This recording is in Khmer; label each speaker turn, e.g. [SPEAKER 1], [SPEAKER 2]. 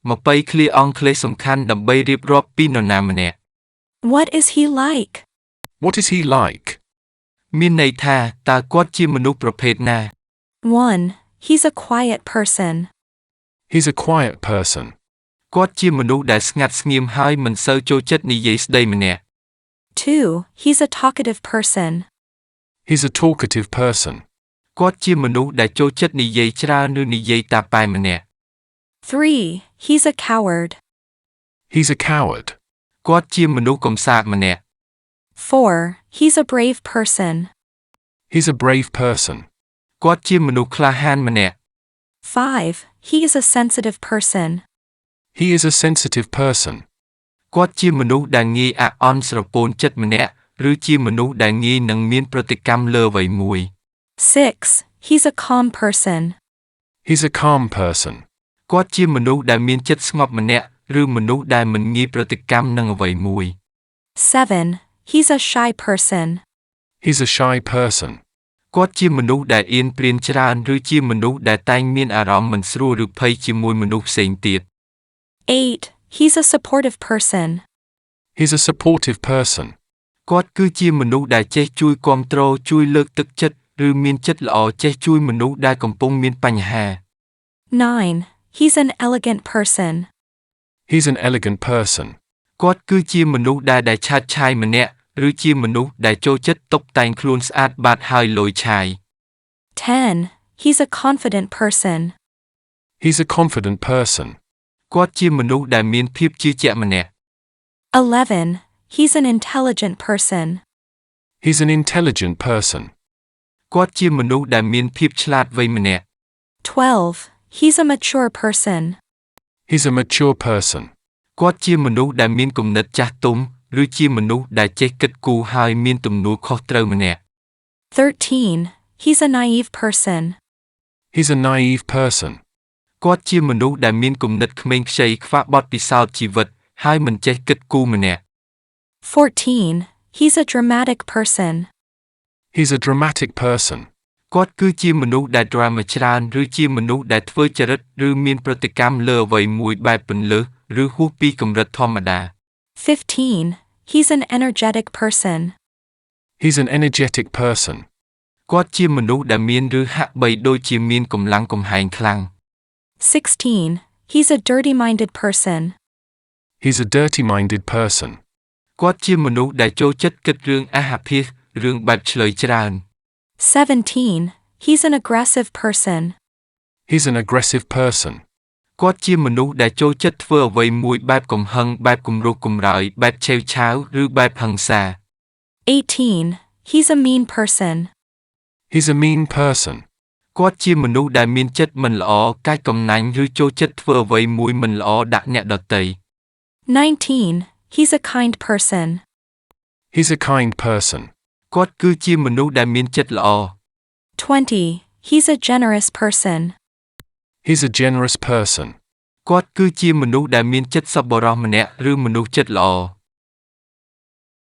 [SPEAKER 1] មកបីឃ្លាអង់គ្លេសសំខាន់ដើម្បីរៀបរាប់ពីនរណាម្នាក់
[SPEAKER 2] What is he like?
[SPEAKER 3] What is he like?
[SPEAKER 1] មានន័យថាតើគាត់ជាមនុស្សប្រភេទណា
[SPEAKER 2] 1. He's a quiet person.
[SPEAKER 3] He's a quiet person.
[SPEAKER 1] គាត់ជាមនុស្សដែលស្ងាត់ស្ងៀមហើយមិនសូវចូលចិត្តនិយាយស្ដីម្នាក់
[SPEAKER 2] 2. He's a talkative person.
[SPEAKER 3] He's a talkative person.
[SPEAKER 1] គាត់ជាមនុស្សដែលចូលចិត្តនិយាយច្រើនឬនិយាយតាប៉ែម្នាក់
[SPEAKER 2] 3. He's a coward.
[SPEAKER 3] He's a coward.
[SPEAKER 1] គាត់ជាមនុស្សកំសាកម្នាក់
[SPEAKER 2] 4. He's a brave person.
[SPEAKER 3] He's a brave person.
[SPEAKER 1] គាត់ជាមនុស្សក្លាហានម្នាក់
[SPEAKER 2] 5. He is a sensitive person.
[SPEAKER 3] He is a sensitive person.
[SPEAKER 1] គាត់ជាមនុស្សដែលងាយអាក់អន់ស្រពោនចិត្តម្នាក់ឬជាមនុស្សដែលងាយនឹងមានប្រតិកម្មលើអ្វីមួយ
[SPEAKER 2] 6. He's a calm person.
[SPEAKER 3] He's a calm person.
[SPEAKER 1] គាត់ជាមនុស្សដែលមានចិត្តស្ងប់ម្នាក់ឬមនុស្សដែលមិនងាយប្រតិកម្មនឹងអ្វីមួយ
[SPEAKER 2] 7. He's a shy person.
[SPEAKER 3] He's a shy person.
[SPEAKER 1] គាត់ជាមនុស្សដែលអៀនព្រានច្រើនឬជាមនុស្សដែលតែងមានអារម្មណ៍មិនស្រួលឬភ័យជាមួយមនុស្សផ្សេងទៀត
[SPEAKER 2] 8. He's a supportive person.
[SPEAKER 3] He's a supportive person.
[SPEAKER 1] គាត់គឺជាមនុស្សដែលចេះជួយគាំទ្រជួយលើកទឹកចិត្តឬមានចិត្តល្អចេះជួយមនុស្សដែលកំពុងមានបញ្ហា
[SPEAKER 2] 9. He's an elegant person.
[SPEAKER 3] He's an elegant person.
[SPEAKER 1] គាត់គឺជាមនុស្សដែលឆើតឆាយម្នាក់ឬជាមនុស្សដែលចូលចិត្តតុបតែងខ្លួនស្អាតបាតហើយលយឆាយ
[SPEAKER 2] 10. He's a confident person.
[SPEAKER 3] He's a confident person.
[SPEAKER 1] គាត់ជាមនុស្សដែលមានភាពជឿជាក់ម្នាក់
[SPEAKER 2] 11. He's an intelligent person.
[SPEAKER 3] He's an intelligent person.
[SPEAKER 1] គាត់ជាមនុស្សដែលមានភាពឆ្លាតវៃម្នាក់
[SPEAKER 2] 12. He's a mature person.
[SPEAKER 3] He's a mature person.
[SPEAKER 1] គាត់ជាមនុស្សដែលមានគំនិតចាស់ទុំឬជាមនុស្សដែលចេះគិតគូរហើយមានទំនួលខុសត្រូវម្នាក់
[SPEAKER 2] 13. He's a naive person.
[SPEAKER 3] He's a naive person.
[SPEAKER 1] គាត់ជាមនុស្សដែលមានគំនិតក្មេងខ្ចីខ្វះបទពិសោធន៍ជីវិតហើយមិនចេះគិតគូរម្នាក់
[SPEAKER 2] 14. He's a dramatic person.
[SPEAKER 3] He's a dramatic person.
[SPEAKER 1] គាត់គឺជាមនុស្សដែល drama ច្រើនឬជាមនុស្សដែលធ្វើចរិតឬមានប្រតិកម្មលើអ្វីមួយបែបពន្លើសឬហួសពីកម្រិតធម្មតា
[SPEAKER 2] 15. He's an energetic person.
[SPEAKER 3] He's an energetic person.
[SPEAKER 1] គាត់ជាមនុស្សដែលមានឬហាក់បីដូចជាមានកម្លាំងកំហែងខ្លាំង
[SPEAKER 2] 16. He's a dirty-minded person.
[SPEAKER 3] He's a dirty-minded person.
[SPEAKER 1] គាត់ជាមនុស្សដែលចូលចិត្តគិតរឿងអាហាភាសរឿងបែបឆ្លើយច្រើន
[SPEAKER 2] 17. He's an aggressive person.
[SPEAKER 3] He's an aggressive person.
[SPEAKER 1] គាត់ជាមនុស្សដែលចូលចិត្តធ្វើអ្វីមួយបែបកំហឹងបែបគំរោះគំរើយបែបឆេវឆាវឬបែបហិង្សា
[SPEAKER 2] 18. He's a mean person.
[SPEAKER 3] He's a mean person.
[SPEAKER 1] គាត់ជាមនុស្សដែលមានចិត្តមិនល្អកាចកំណាញ់ឬចូលចិត្តធ្វើអ្វីមួយមិនល្អដាក់អ្នកដទៃ
[SPEAKER 2] 19. He's a kind person.
[SPEAKER 3] He's a kind person.
[SPEAKER 1] គាត់គឺជាមនុស្សដែលមានចិត្តល្អ
[SPEAKER 2] 20. He's a generous person.
[SPEAKER 3] He's a generous person.
[SPEAKER 1] គាត់គឺជាមនុស្សដែលមានចិត្តសប្បុរសម្នាក់ឬមនុស្សចិត្តល្អ